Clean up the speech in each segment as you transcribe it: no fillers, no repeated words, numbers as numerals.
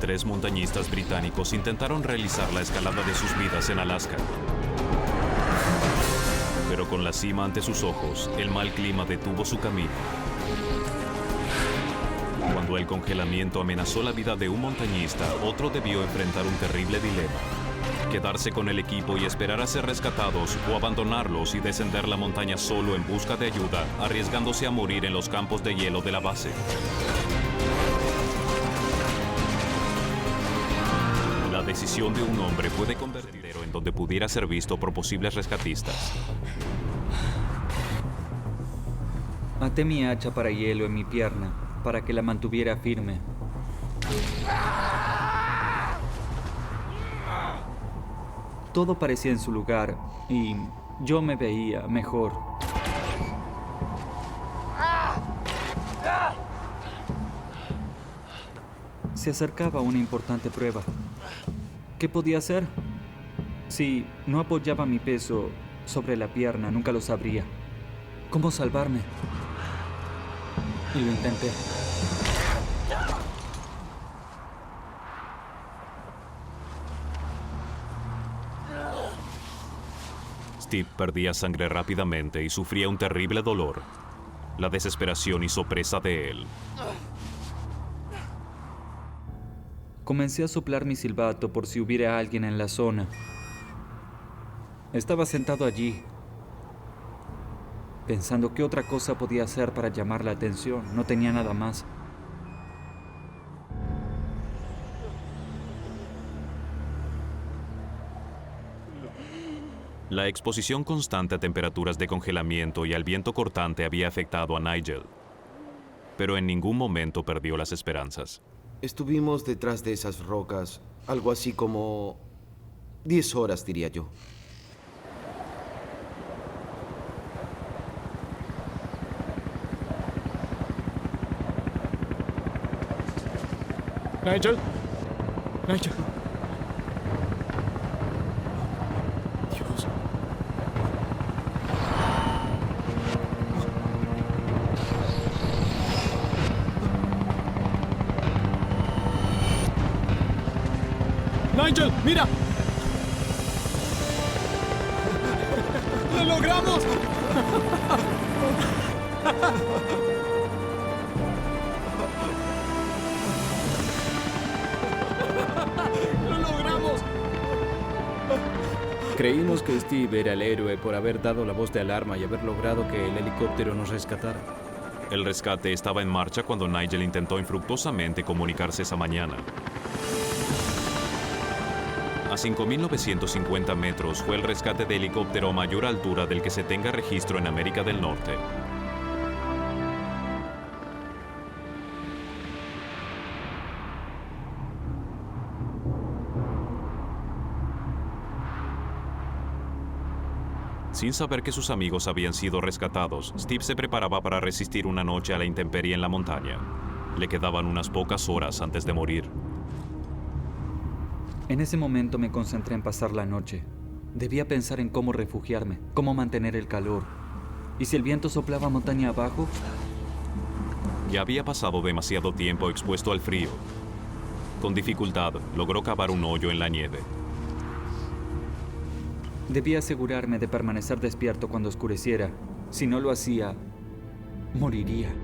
3 montañistas británicos intentaron realizar la escalada de sus vidas en Alaska. Pero con la cima ante sus ojos, el mal clima detuvo su camino. Cuando el congelamiento amenazó la vida de un montañista, otro debió enfrentar un terrible dilema: quedarse con el equipo y esperar a ser rescatados, o abandonarlos y descender la montaña solo en busca de ayuda, arriesgándose a morir en los campos de hielo de la base. La decisión de un hombre puede convertirse en donde pudiera ser visto por posibles rescatistas. Até mi hacha para hielo en mi pierna, para que la mantuviera firme. Todo parecía en su lugar y yo me veía mejor. Se acercaba una importante prueba. ¿Qué podía hacer? Si no apoyaba mi peso sobre la pierna, nunca lo sabría. ¿Cómo salvarme? Y lo intenté. Steve perdía sangre rápidamente y sufría un terrible dolor. La desesperación hizo presa de él. Comencé a soplar mi silbato por si hubiera alguien en la zona. Estaba sentado allí, pensando qué otra cosa podía hacer para llamar la atención. No tenía nada más. La exposición constante a temperaturas de congelamiento y al viento cortante había afectado a Nigel, pero en ningún momento perdió las esperanzas. Estuvimos detrás de esas rocas, algo así como 10 horas, diría yo. Nigel. Nigel. Dios. Nigel, mira. ¡Lo logramos! ¡Lo logramos! Creímos que Steve era el héroe por haber dado la voz de alarma y haber logrado que el helicóptero nos rescatara. El rescate estaba en marcha cuando Nigel intentó infructuosamente comunicarse esa mañana. A 5.950 metros fue el rescate de helicóptero a mayor altura del que se tenga registro en América del Norte. Sin saber que sus amigos habían sido rescatados, Steve se preparaba para resistir una noche a la intemperie en la montaña. Le quedaban unas pocas horas antes de morir. En ese momento me concentré en pasar la noche. Debía pensar en cómo refugiarme, cómo mantener el calor. ¿Y si el viento soplaba montaña abajo? Ya había pasado demasiado tiempo expuesto al frío. Con dificultad, logró cavar un hoyo en la nieve. Debía asegurarme de permanecer despierto cuando oscureciera. Si no lo hacía, moriría.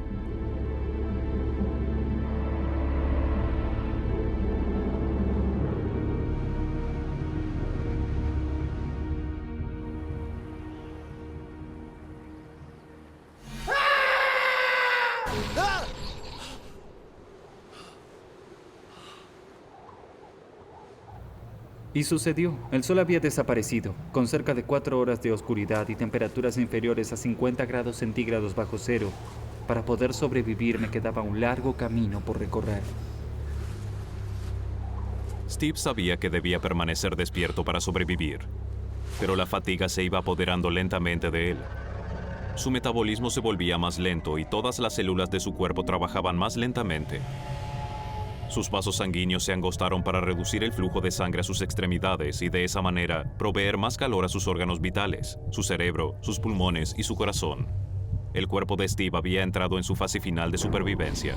Y sucedió. El sol había desaparecido, con cerca de 4 horas de oscuridad y temperaturas inferiores a 50 grados centígrados bajo cero. Para poder sobrevivir me quedaba un largo camino por recorrer. Steve sabía que debía permanecer despierto para sobrevivir, pero la fatiga se iba apoderando lentamente de él. Su metabolismo se volvía más lento y todas las células de su cuerpo trabajaban más lentamente. Sus vasos sanguíneos se angostaron para reducir el flujo de sangre a sus extremidades y de esa manera proveer más calor a sus órganos vitales, su cerebro, sus pulmones y su corazón. El cuerpo de Steve había entrado en su fase final de supervivencia.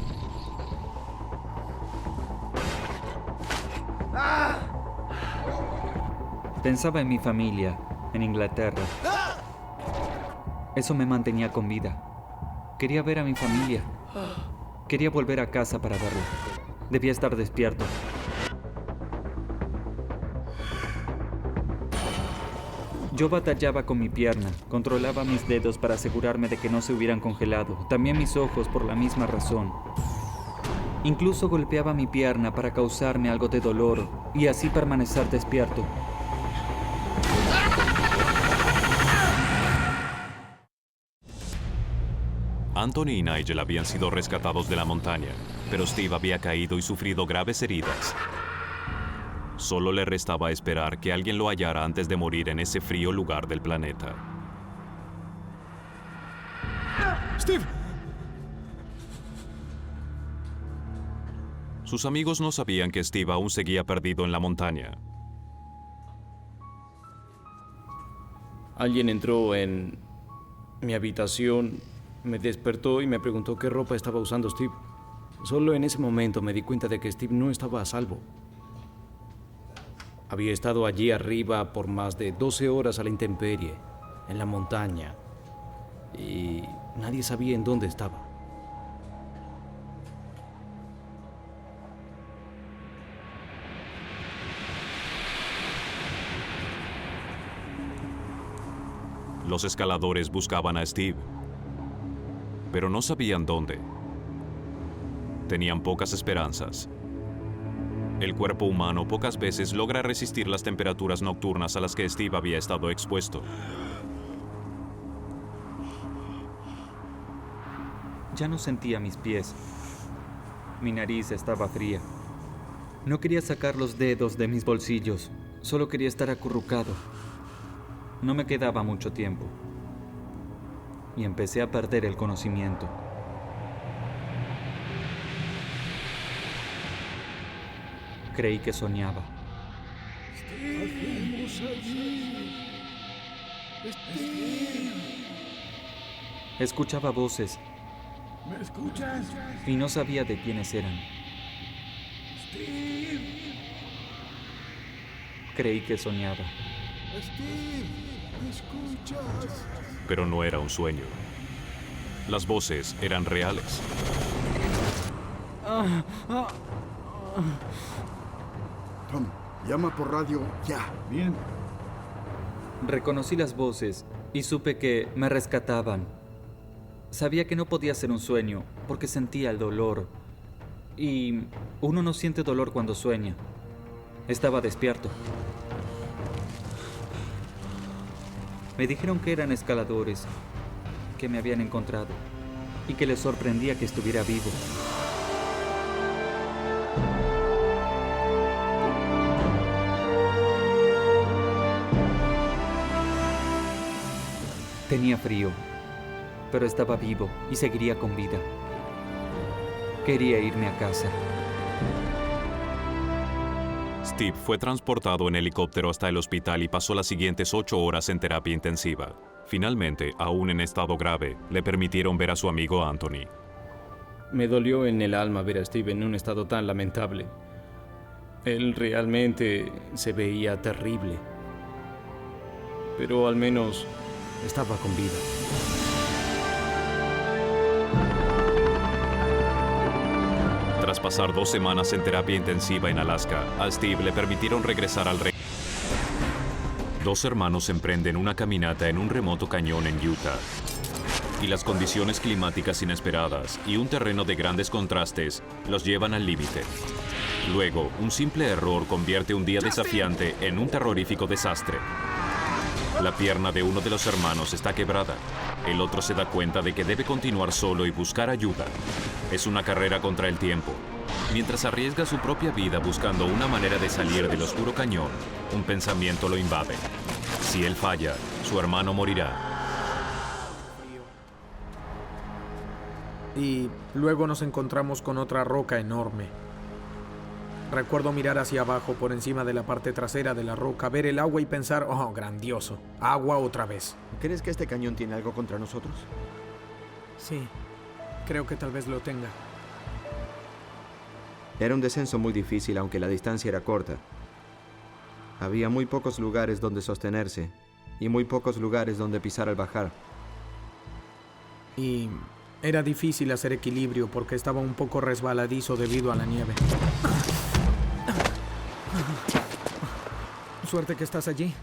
Pensaba en mi familia, en Inglaterra. Eso me mantenía con vida. Quería ver a mi familia. Quería volver a casa para verla. Debía estar despierto. Yo batallaba con mi pierna, controlaba mis dedos para asegurarme de que no se hubieran congelado, también mis ojos por la misma razón. Incluso golpeaba mi pierna para causarme algo de dolor y así permanecer despierto. Anthony y Nigel habían sido rescatados de la montaña, pero Steve había caído y sufrido graves heridas. Solo le restaba esperar que alguien lo hallara antes de morir en ese frío lugar del planeta. ¡Steve! Sus amigos no sabían que Steve aún seguía perdido en la montaña. Alguien entró en mi habitación, me despertó y me preguntó qué ropa estaba usando Steve. Solo en ese momento me di cuenta de que Steve no estaba a salvo. Había estado allí arriba por más de 12 horas a la intemperie, en la montaña, y nadie sabía en dónde estaba. Los escaladores buscaban a Steve, pero no sabían dónde. Tenían pocas esperanzas. El cuerpo humano pocas veces logra resistir las temperaturas nocturnas a las que Steve había estado expuesto. Ya no sentía mis pies. Mi nariz estaba fría. No quería sacar los dedos de mis bolsillos. Solo quería estar acurrucado. No me quedaba mucho tiempo. Y empecé a perder el conocimiento. Creí que soñaba. Escuchaba voces. ¿Me escuchas? Y no sabía de quiénes eran. Steve. Creí que soñaba. Steve, ¿me escuchas? Pero no era un sueño. Las voces eran reales. Tom, llama por radio ya. Bien. Reconocí las voces y supe que me rescataban. Sabía que no podía ser un sueño porque sentía el dolor. Y uno no siente dolor cuando sueña. Estaba despierto. Me dijeron que eran escaladores, que me habían encontrado y que les sorprendía que estuviera vivo. Tenía frío, pero estaba vivo y seguiría con vida. Quería irme a casa. Steve fue transportado en helicóptero hasta el hospital y pasó las siguientes 8 horas en terapia intensiva. Finalmente, aún en estado grave, le permitieron ver a su amigo Anthony. Me dolió en el alma ver a Steve en un estado tan lamentable. Él realmente se veía terrible. Pero al menos estaba con vida. Tras pasar 2 semanas en terapia intensiva en Alaska, a Steve le permitieron regresar al reino. 2 hermanos emprenden una caminata en un remoto cañón en Utah. Y las condiciones climáticas inesperadas y un terreno de grandes contrastes los llevan al límite. Luego, un simple error convierte un día desafiante en un terrorífico desastre. La pierna de uno de los hermanos está quebrada. El otro se da cuenta de que debe continuar solo y buscar ayuda. Es una carrera contra el tiempo. Mientras arriesga su propia vida buscando una manera de salir del oscuro cañón, un pensamiento lo invade. Si él falla, su hermano morirá. Y luego nos encontramos con otra roca enorme. Recuerdo mirar hacia abajo por encima de la parte trasera de la roca, ver el agua y pensar, oh, grandioso, agua otra vez. ¿Crees que este cañón tiene algo contra nosotros? Sí, creo que tal vez lo tenga. Era un descenso muy difícil, aunque la distancia era corta. Había muy pocos lugares donde sostenerse y muy pocos lugares donde pisar al bajar. Y era difícil hacer equilibrio porque estaba un poco resbaladizo debido a la nieve. Suerte que estás allí.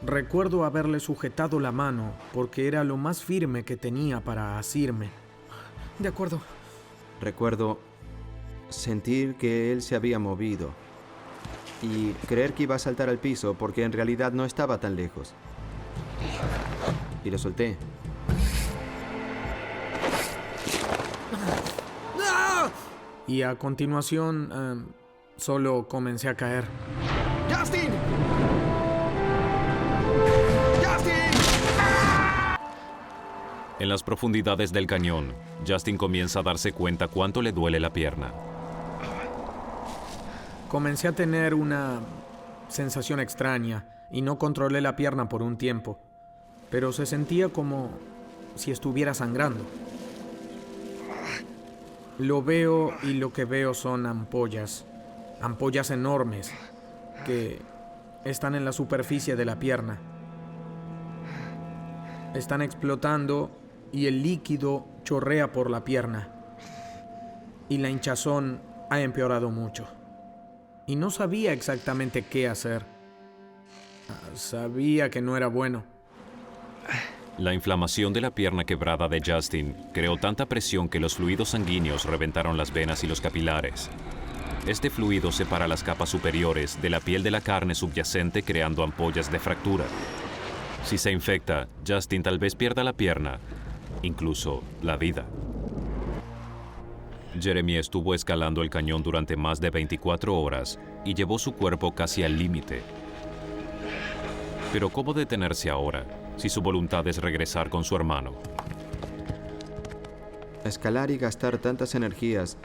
Recuerdo haberle sujetado la mano porque era lo más firme que tenía para asirme. De acuerdo. Recuerdo sentir que él se había movido y creer que iba a saltar al piso porque en realidad no estaba tan lejos. Y lo solté. Y a continuación, solo comencé a caer. ¡Justin! ¡Justin! En las profundidades del cañón, Justin comienza a darse cuenta cuánto le duele la pierna. Comencé a tener una sensación extraña y no controlé la pierna por un tiempo, pero se sentía como si estuviera sangrando. Lo veo y lo que veo son ampollas enormes que están en la superficie de la pierna. Están explotando y el líquido chorrea por la pierna. Y la hinchazón ha empeorado mucho. Y no sabía exactamente qué hacer. Sabía que no era bueno. La inflamación de la pierna quebrada de Justin creó tanta presión que los fluidos sanguíneos reventaron las venas y los capilares. Este fluido separa las capas superiores de la piel de la carne subyacente creando ampollas de fractura. Si se infecta, Justin tal vez pierda la pierna, incluso la vida. Jeremy estuvo escalando el cañón durante más de 24 horas y llevó su cuerpo casi al límite. Pero ¿cómo detenerse ahora si su voluntad es regresar con su hermano? Escalar y gastar tantas energías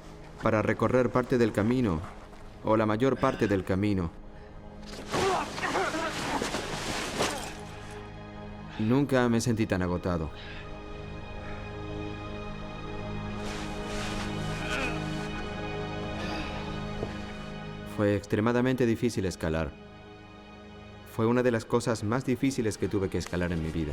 para recorrer parte del camino, o la mayor parte del camino. Nunca me sentí tan agotado. Fue extremadamente difícil escalar. Fue una de las cosas más difíciles que tuve que escalar en mi vida.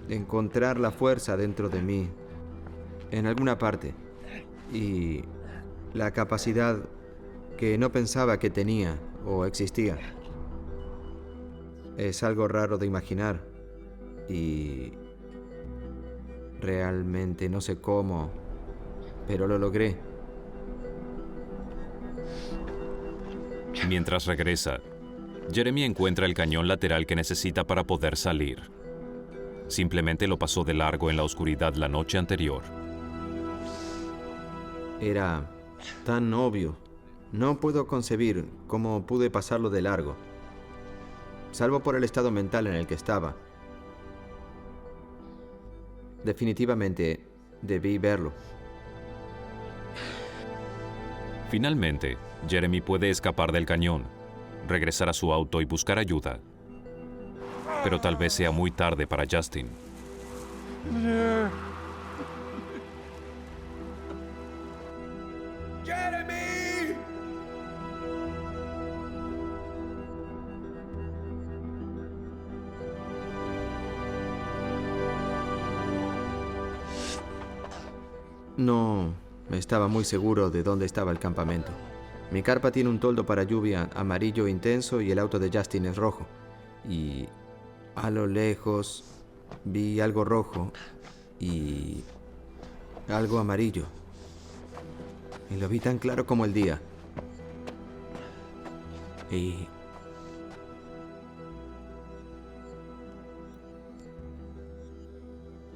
Encontrar la fuerza dentro de mí, en alguna parte, y la capacidad que no pensaba que tenía o existía. Es algo raro de imaginar y realmente no sé cómo, pero lo logré. Mientras regresa, Jeremy encuentra el cañón lateral que necesita para poder salir. Simplemente lo pasó de largo en la oscuridad la noche anterior. Era tan obvio. No puedo concebir cómo pude pasarlo de largo, salvo por el estado mental en el que estaba. Definitivamente debí verlo. Finalmente, Jeremy puede escapar del cañón, regresar a su auto y buscar ayuda. Pero tal vez sea muy tarde para Justin. ¡Jeremy! No estaba muy seguro de dónde estaba el campamento. Mi carpa tiene un toldo para lluvia amarillo intenso y el auto de Justin es rojo. Y a lo lejos vi algo rojo y algo amarillo. Y lo vi tan claro como el día. Y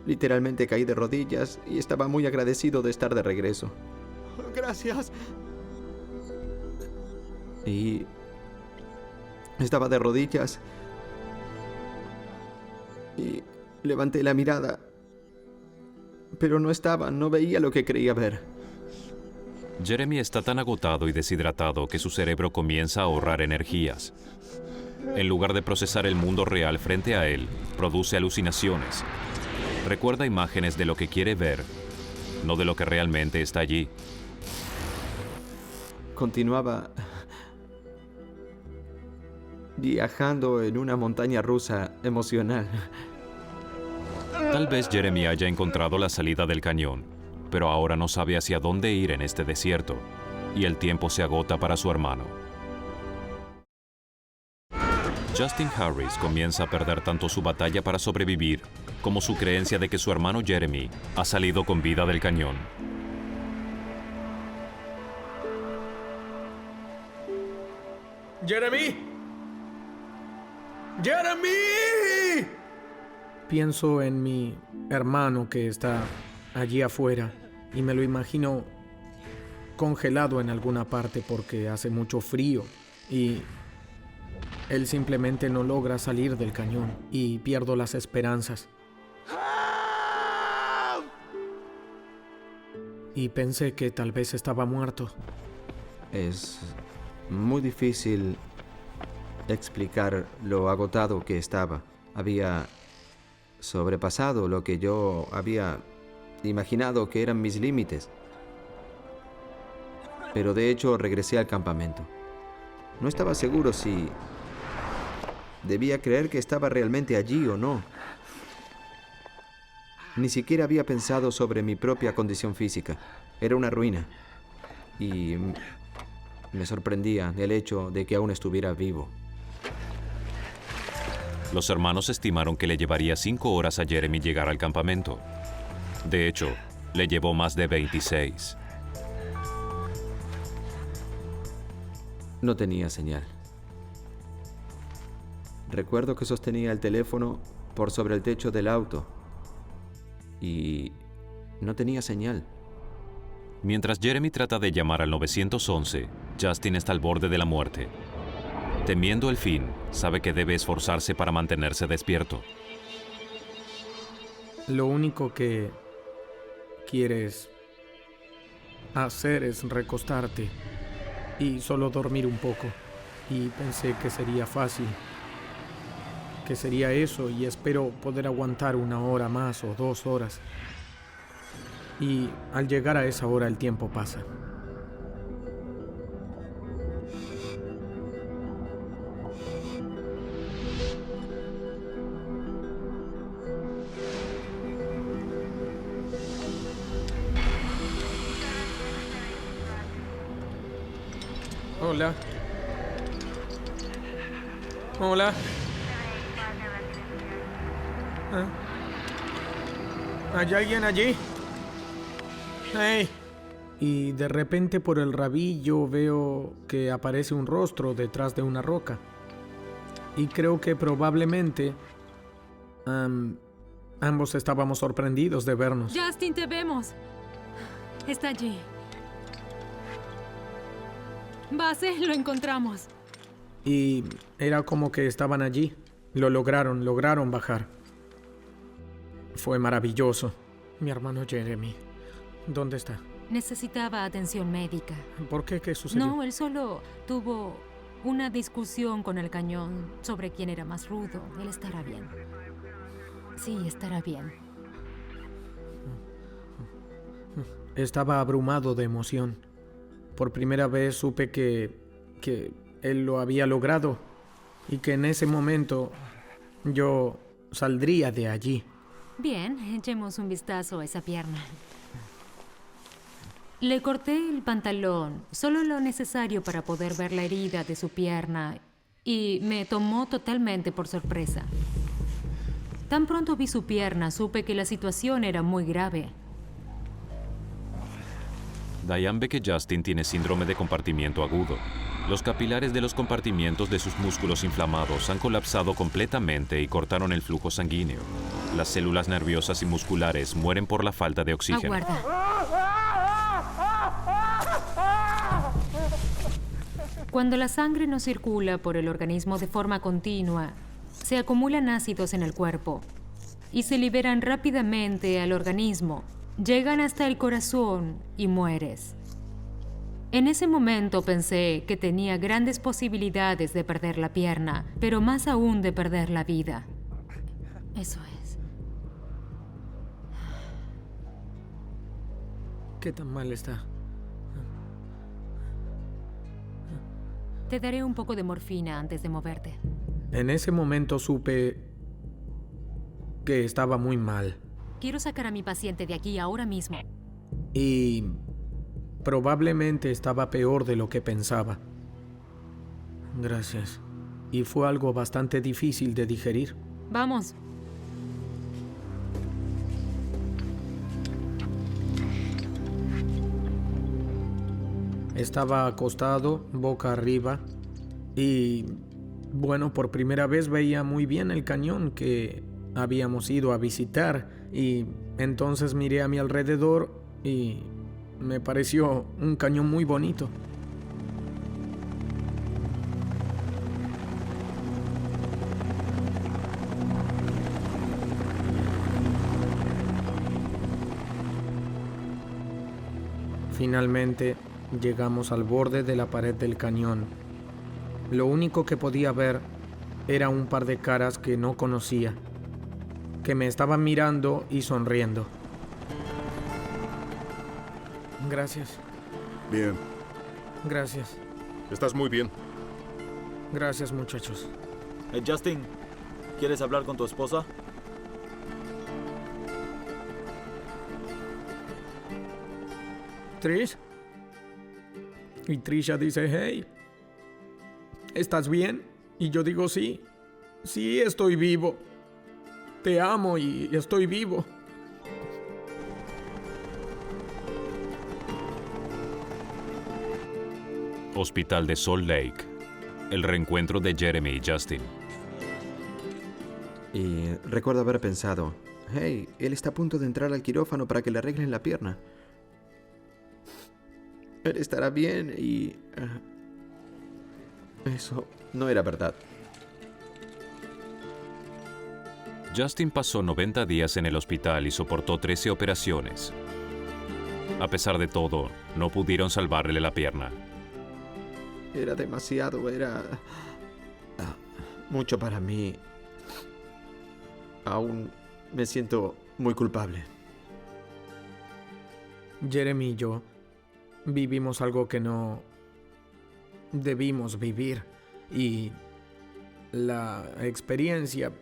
literalmente caí de rodillas y estaba muy agradecido de estar de regreso. Gracias. Y estaba de rodillas y levanté la mirada pero no estaba, no veía lo que creía ver. Jeremy está tan agotado y deshidratado que su cerebro comienza a ahorrar energías. En lugar de procesar el mundo real frente a él, produce alucinaciones. Recuerda imágenes de lo que quiere ver, no de lo que realmente está allí. Continuaba viajando en una montaña rusa emocional. Tal vez Jeremy haya encontrado la salida del cañón, pero ahora no sabe hacia dónde ir en este desierto, y el tiempo se agota para su hermano. Justin Harris comienza a perder tanto su batalla para sobrevivir como su creencia de que su hermano Jeremy ha salido con vida del cañón. ¡Jeremy! ¡Jeremy! Pienso en mi hermano que está allí afuera y me lo imagino congelado en alguna parte porque hace mucho frío y él simplemente no logra salir del cañón y pierdo las esperanzas. Y pensé que tal vez estaba muerto. Es muy difícil explicar lo agotado que estaba. Había sobrepasado lo que yo había imaginado que eran mis límites. Pero de hecho regresé al campamento. No estaba seguro si debía creer que estaba realmente allí o no. Ni siquiera había pensado sobre mi propia condición física. Era una ruina. Y me sorprendía el hecho de que aún estuviera vivo. Los hermanos estimaron que le llevaría 5 horas a Jeremy llegar al campamento. De hecho, le llevó más de 26. No tenía señal. Recuerdo que sostenía el teléfono por sobre el techo del auto y no tenía señal. Mientras Jeremy trata de llamar al 911, Justin está al borde de la muerte. Temiendo el fin, sabe que debe esforzarse para mantenerse despierto. Lo único que quieres hacer es recostarte y solo dormir un poco. Y pensé que sería fácil, que sería eso, y espero poder aguantar 1 hora más o 2 horas. Y al llegar a esa hora el tiempo pasa. Hola. Hola. ¿Hay alguien allí? ¡Hey! Y de repente por el rabillo veo que aparece un rostro detrás de una roca. Y creo que probablemente ambos estábamos sorprendidos de vernos. Justin, te vemos. Está allí. Base, lo encontramos. Y era como que estaban allí. Lo lograron bajar. Fue maravilloso. Mi hermano Jeremy, ¿dónde está? Necesitaba atención médica. ¿Por qué? ¿Qué sucedió? No, él solo tuvo una discusión con el cañón sobre quién era más rudo. Él estará bien. Sí, estará bien. Estaba abrumado de emoción. Por primera vez supe que él lo había logrado y que en ese momento yo saldría de allí. Bien, echemos un vistazo a esa pierna. Le corté el pantalón, solo lo necesario para poder ver la herida de su pierna, y me tomó totalmente por sorpresa. Tan pronto vi su pierna, supe que la situación era muy grave. Diane ve que Justin tiene síndrome de compartimiento agudo. Los capilares de los compartimientos de sus músculos inflamados han colapsado completamente y cortaron el flujo sanguíneo. Las células nerviosas y musculares mueren por la falta de oxígeno. Aguarda. Cuando la sangre no circula por el organismo de forma continua, se acumulan ácidos en el cuerpo y se liberan rápidamente al organismo, llegan hasta el corazón y mueres. En ese momento pensé que tenía grandes posibilidades de perder la pierna, pero más aún de perder la vida. Eso es. ¿Qué tan mal está? Te daré un poco de morfina antes de moverte. En ese momento supe que estaba muy mal. Quiero sacar a mi paciente de aquí ahora mismo. Y probablemente estaba peor de lo que pensaba. Gracias. Y fue algo bastante difícil de digerir. Vamos. Estaba acostado, boca arriba, y bueno, por primera vez veía muy bien el cañón que habíamos ido a visitar, y entonces miré a mi alrededor y me pareció un cañón muy bonito. Finalmente llegamos al borde de la pared del cañón. Lo único que podía ver era un par de caras que no conocía, que me estaban mirando y sonriendo. Gracias. Bien. Gracias. Estás muy bien. Gracias, muchachos. Justin, ¿quieres hablar con tu esposa? Trish. Y Trisha dice, hey, ¿estás bien? Y yo digo, sí, sí, estoy vivo. Te amo y estoy vivo. Hospital de Salt Lake. El reencuentro de Jeremy y Justin. Y recuerdo haber pensado, hey, él está a punto de entrar al quirófano para que le arreglen la pierna. Él estará bien y... eso no era verdad. Justin pasó 90 días en el hospital y soportó 13 operaciones. A pesar de todo, no pudieron salvarle la pierna. Era demasiado, era... mucho para mí. Aún me siento muy culpable. Jeremy y yo vivimos algo que no debimos vivir, y la experiencia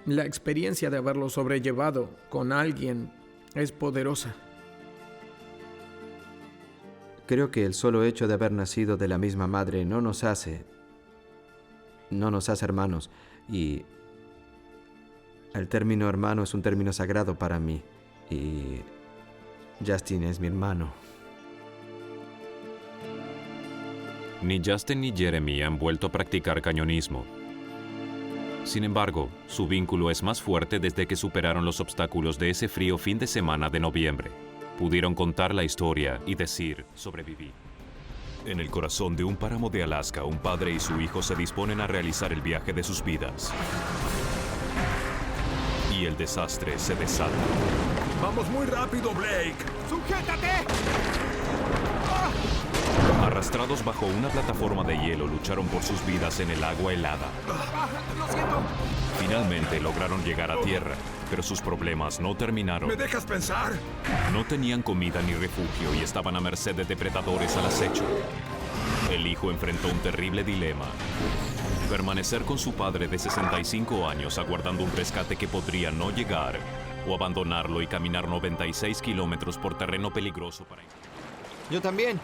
de haberlo sobrellevado con alguien es poderosa. Creo que el solo hecho de haber nacido de la misma madre no nos hace hermanos, y el término hermano es un término sagrado para mí, y Justin es mi hermano. Ni Justin ni Jeremy han vuelto a practicar cañonismo. Sin embargo, su vínculo es más fuerte desde que superaron los obstáculos de ese frío fin de semana de noviembre. Pudieron contar la historia y decir, sobreviví. En el corazón de un páramo de Alaska, un padre y su hijo se disponen a realizar el viaje de sus vidas. Y el desastre se desata. ¡Vamos muy rápido, Blake! ¡Sujétate! Arrastrados bajo una plataforma de hielo, lucharon por sus vidas en el agua helada. ¡Lo siento! Finalmente lograron llegar a tierra, pero sus problemas no terminaron. ¿Me dejas pensar? No tenían comida ni refugio y estaban a merced de depredadores al acecho. El hijo enfrentó un terrible dilema. Permanecer con su padre de 65 años aguardando un rescate que podría no llegar, o abandonarlo y caminar 96 kilómetros por terreno peligroso para... Yo también.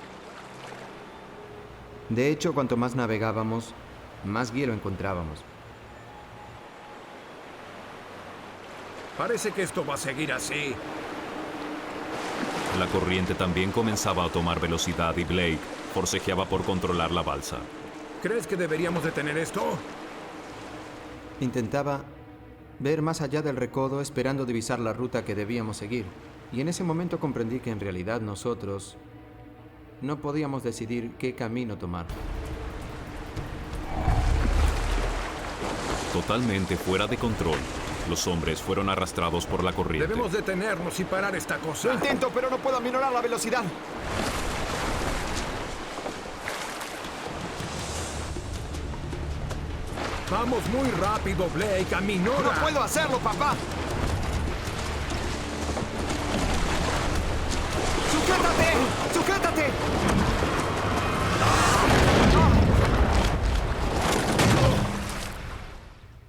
De hecho, cuanto más navegábamos, más hielo encontrábamos. Parece que esto va a seguir así. La corriente también comenzaba a tomar velocidad y Blake forcejeaba por controlar la balsa. ¿Crees que deberíamos detener esto? Intentaba ver más allá del recodo esperando divisar la ruta que debíamos seguir. Y en ese momento comprendí que en realidad nosotros no podíamos decidir qué camino tomar. Totalmente fuera de control, los hombres fueron arrastrados por la corriente. Debemos detenernos y parar esta cosa. Lo intento, pero no puedo aminorar la velocidad. Vamos muy rápido, Blake. Aminora. ¡No puedo hacerlo, papá! ¡Sujétate! ¡Sujétate!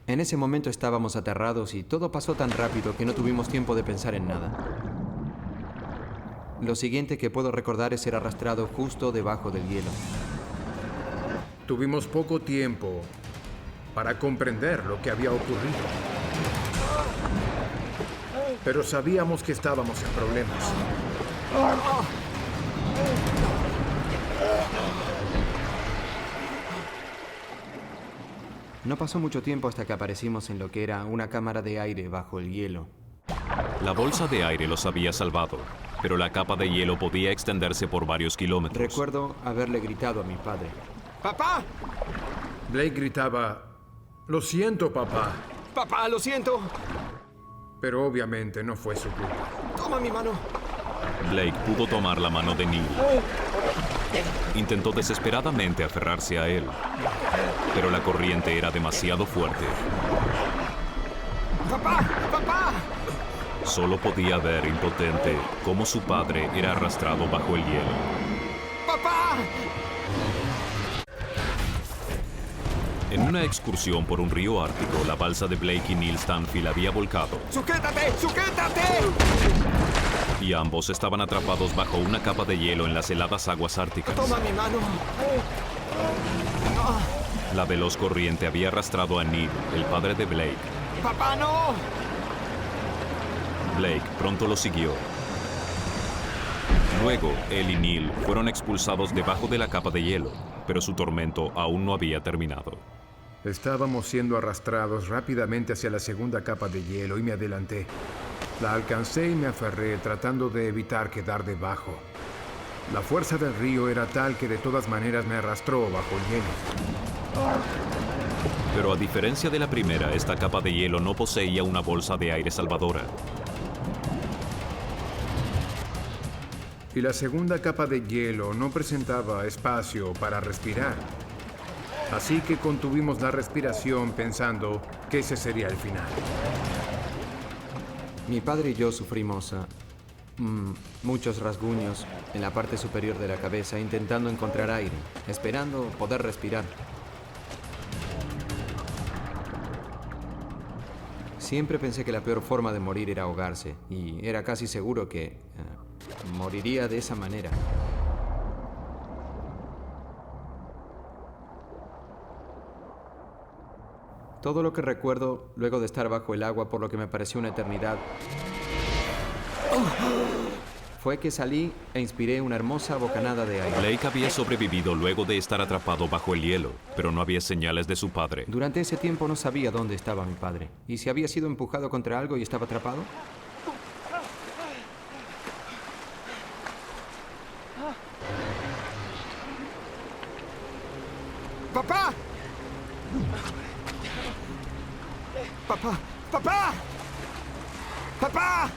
En ese momento estábamos aterrados y todo pasó tan rápido que no tuvimos tiempo de pensar en nada. Lo siguiente que puedo recordar es ser arrastrado justo debajo del hielo. Tuvimos poco tiempo para comprender lo que había ocurrido. Pero sabíamos que estábamos en problemas. No pasó mucho tiempo hasta que aparecimos en lo que era una cámara de aire bajo el hielo. La bolsa de aire los había salvado, pero la capa de hielo podía extenderse por varios kilómetros. Recuerdo haberle gritado a mi padre. ¡Papá! Blake gritaba, "Lo siento, papá". ¡Papá, lo siento! Pero obviamente no fue su culpa. ¡Toma mi mano! Blake pudo tomar la mano de Neil. Intentó desesperadamente aferrarse a él, pero la corriente era demasiado fuerte. ¡Papá! ¡Papá! Solo podía ver, impotente, cómo su padre era arrastrado bajo el hielo. ¡Papá! En una excursión por un río ártico, la balsa de Blake y Neil Stanfield había volcado. ¡Sujétate! ¡Sujétate! Y ambos estaban atrapados bajo una capa de hielo en las heladas aguas árticas. ¡Toma mi mano! La veloz corriente había arrastrado a Neil, el padre de Blake. ¡Papá, no! Blake pronto lo siguió. Luego, él y Neil fueron expulsados debajo de la capa de hielo, pero su tormento aún no había terminado. Estábamos siendo arrastrados rápidamente hacia la segunda capa de hielo y me adelanté. La alcancé y me aferré tratando de evitar quedar debajo. La fuerza del río era tal que de todas maneras me arrastró bajo el hielo. Pero a diferencia de la primera, esta capa de hielo no poseía una bolsa de aire salvadora. Y la segunda capa de hielo no presentaba espacio para respirar. Así que contuvimos la respiración pensando que ese sería el final. Mi padre y yo sufrimos muchos rasguños en la parte superior de la cabeza intentando encontrar aire, esperando poder respirar. Siempre pensé que la peor forma de morir era ahogarse y era casi seguro que moriría de esa manera. Todo lo que recuerdo luego de estar bajo el agua por lo que me pareció una eternidad fue que salí e inspiré una hermosa bocanada de aire. Blake había sobrevivido luego de estar atrapado bajo el hielo, pero no había señales de su padre. Durante ese tiempo no sabía dónde estaba mi padre. ¿Y si había sido empujado contra algo y estaba atrapado? ¡Papá! ¡Papá! ¡Papá! ¡Papá!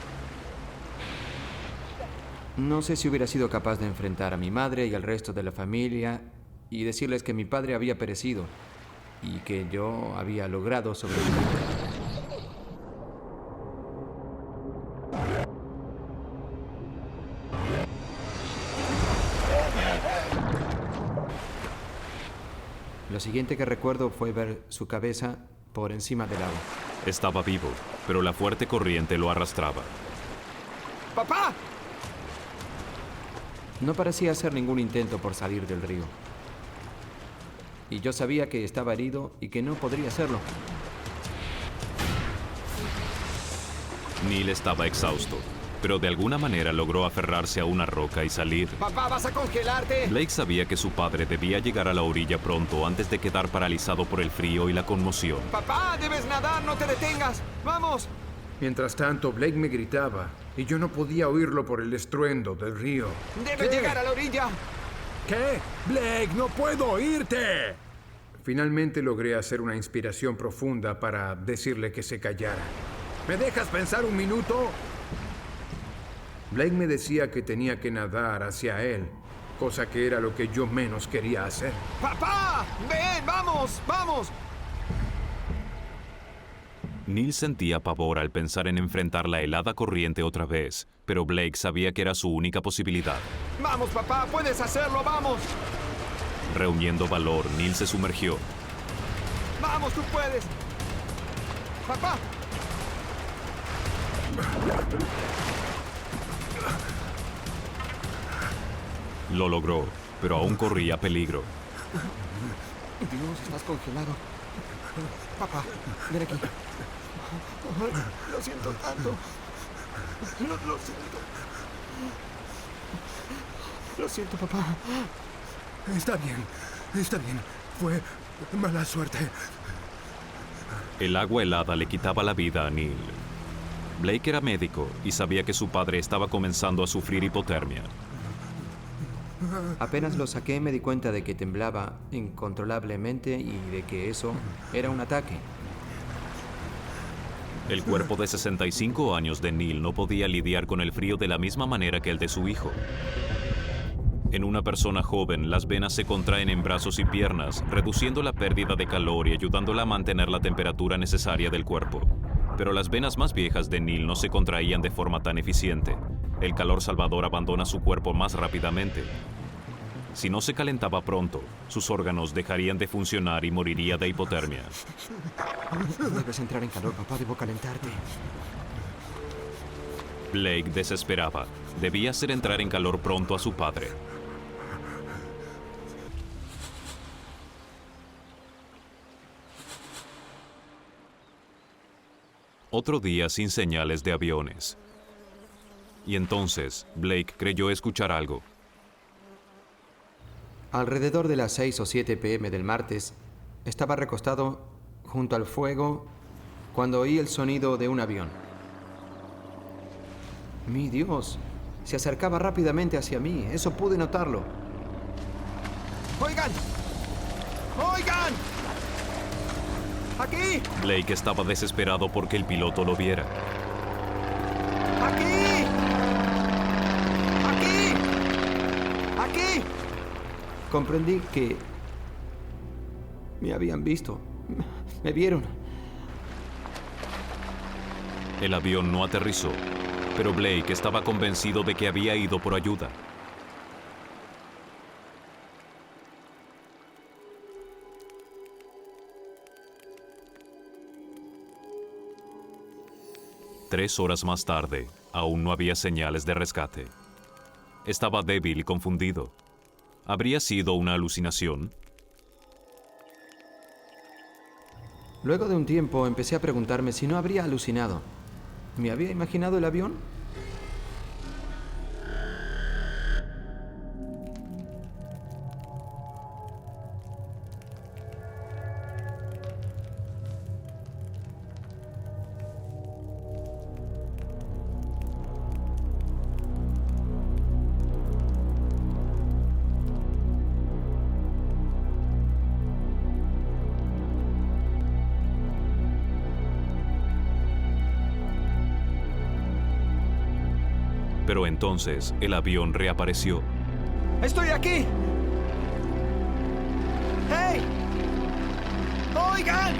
No sé si hubiera sido capaz de enfrentar a mi madre y al resto de la familia y decirles que mi padre había perecido y que yo había logrado sobrevivir. Lo siguiente que recuerdo fue ver su cabeza por encima del agua. Estaba vivo, pero la fuerte corriente lo arrastraba. ¡Papá! No parecía hacer ningún intento por salir del río. Y yo sabía que estaba herido y que no podría hacerlo. Neil estaba exhausto, pero de alguna manera logró aferrarse a una roca y salir. ¡Papá, vas a congelarte! Blake sabía que su padre debía llegar a la orilla pronto antes de quedar paralizado por el frío y la conmoción. ¡Papá, debes nadar! ¡No te detengas! ¡Vamos! Mientras tanto, Blake me gritaba y yo no podía oírlo por el estruendo del río. ¡Debes llegar a la orilla! ¿Qué? ¡Blake, no puedo oírte! Finalmente logré hacer una inspiración profunda para decirle que se callara. ¿Me dejas pensar un minuto? Blake me decía que tenía que nadar hacia él, cosa que era lo que yo menos quería hacer. ¡Papá! ¡Ven! ¡Vamos! ¡Vamos! Neil sentía pavor al pensar en enfrentar la helada corriente otra vez, pero Blake sabía que era su única posibilidad. ¡Vamos, papá! ¡Puedes hacerlo! ¡Vamos! Reuniendo valor, Neil se sumergió. ¡Vamos, tú puedes! ¡Papá! Lo logró, pero aún corría peligro. Dios, estás congelado. Papá, ven aquí. Lo siento tanto. Lo siento. Lo siento, papá. Está bien. Fue mala suerte. El agua helada le quitaba la vida a Neil. Blake era médico y sabía que su padre estaba comenzando a sufrir hipotermia. Apenas lo saqué me di cuenta de que temblaba incontrolablemente y de que eso era un ataque. El cuerpo de 65 años de Neil no podía lidiar con el frío de la misma manera que el de su hijo. En una persona joven, las venas se contraen en brazos y piernas, reduciendo la pérdida de calor y ayudándola a mantener la temperatura necesaria del cuerpo. Pero las venas más viejas de Neil no se contraían de forma tan eficiente. El calor salvador abandona su cuerpo más rápidamente. Si no se calentaba pronto, sus órganos dejarían de funcionar y moriría de hipotermia. Debes entrar en calor, papá. Debo calentarte. Blake desesperaba. Debía hacer entrar en calor pronto a su padre. Otro día sin señales de aviones. Y entonces, Blake creyó escuchar algo. Alrededor de las 6 o 7 p.m. del martes, estaba recostado junto al fuego cuando oí el sonido de un avión. ¡Mi Dios! Se acercaba rápidamente hacia mí. Eso pude notarlo. ¡Oigan! ¡Oigan! ¡Aquí! Blake estaba desesperado porque el piloto lo viera. ¡Aquí! ¡Aquí! ¡Aquí! Comprendí que me habían visto. Me vieron. El avión no aterrizó, pero Blake estaba convencido de que había ido por ayuda. Tres horas más tarde, aún no había señales de rescate. Estaba débil y confundido. ¿Habría sido una alucinación? Luego de un tiempo empecé a preguntarme si no habría alucinado. ¿Me había imaginado el avión? Pero entonces el avión reapareció. ¡Estoy aquí! ¡Hey! ¡Oigan!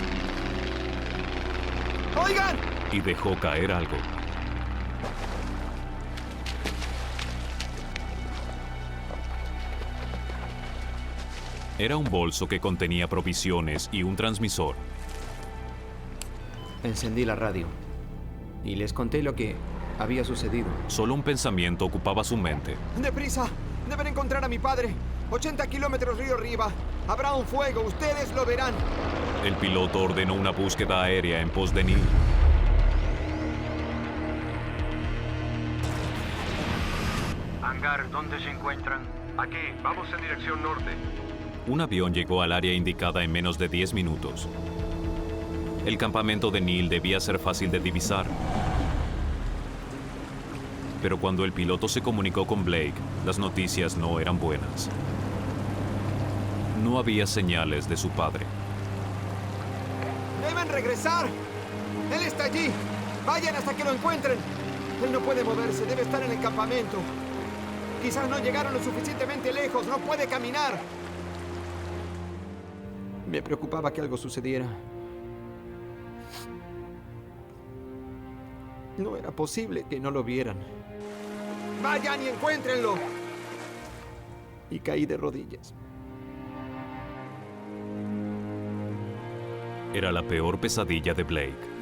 ¡Oigan! Y dejó caer algo. Era un bolso que contenía provisiones y un transmisor. Encendí la radio y les conté lo que había sucedido. Solo un pensamiento ocupaba su mente. ¡Deprisa! Deben encontrar a mi padre. 80 kilómetros río arriba. Habrá un fuego. Ustedes lo verán. El piloto ordenó una búsqueda aérea en pos de Neil. Hangar, ¿dónde se encuentran? Aquí, vamos en dirección norte. Un avión llegó al área indicada en menos de 10 minutos. El campamento de Neil debía ser fácil de divisar. Pero cuando el piloto se comunicó con Blake, las noticias no eran buenas. No había señales de su padre. ¡Deben regresar! ¡Él está allí! ¡Vayan hasta que lo encuentren! Él no puede moverse, debe estar en el campamento. Quizás no llegaron lo suficientemente lejos, no puede caminar. Me preocupaba que algo sucediera. No era posible que no lo vieran. ¡Vayan y encuéntrenlo! Y caí de rodillas. Era la peor pesadilla de Blake.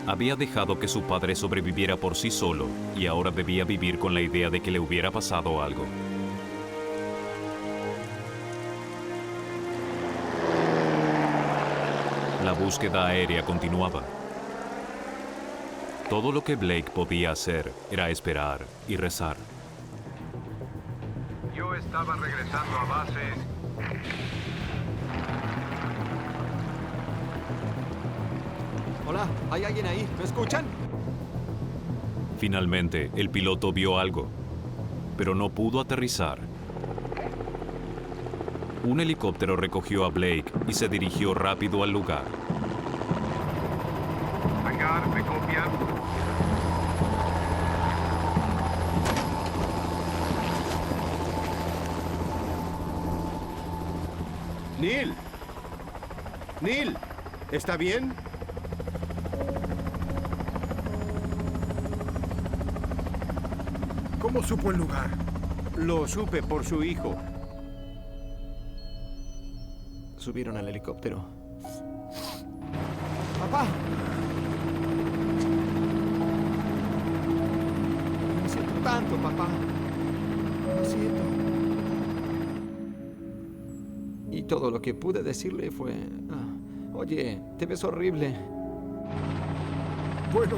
Había dejado que su padre sobreviviera por sí solo y ahora debía vivir con la idea de que le hubiera pasado algo. La búsqueda aérea continuaba. Todo lo que Blake podía hacer era esperar y rezar. Yo estaba regresando a base. Hola, ¿hay alguien ahí? ¿Me escuchan? Finalmente, el piloto vio algo, pero no pudo aterrizar. Un helicóptero recogió a Blake y se dirigió rápido al lugar. Hangar, ¿me copian? Neil. Neil, ¿está bien? ¿Cómo supo el lugar? Lo supe por su hijo. Subieron al helicóptero. ¡Papá! Lo siento tanto, papá. Lo siento. Y todo lo que pude decirle fue... oye, te ves horrible. Bueno,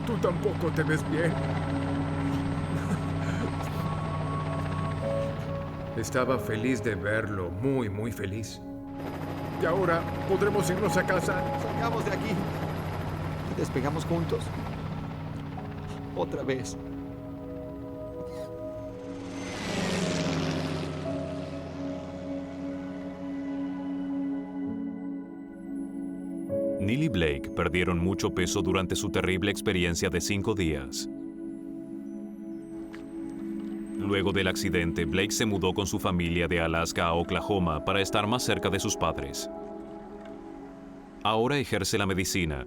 tú tampoco te ves bien. Estaba feliz de verlo, muy, muy feliz. Y ahora podremos irnos a casa. Salgamos de aquí y despegamos juntos. Otra vez. Neil y Blake perdieron mucho peso durante su terrible experiencia de 5 días. Luego del accidente, Blake se mudó con su familia de Alaska a Oklahoma para estar más cerca de sus padres. Ahora ejerce la medicina.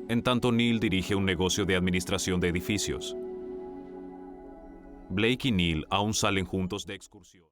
En tanto, Neil dirige un negocio de administración de edificios. Blake y Neil aún salen juntos de excursión.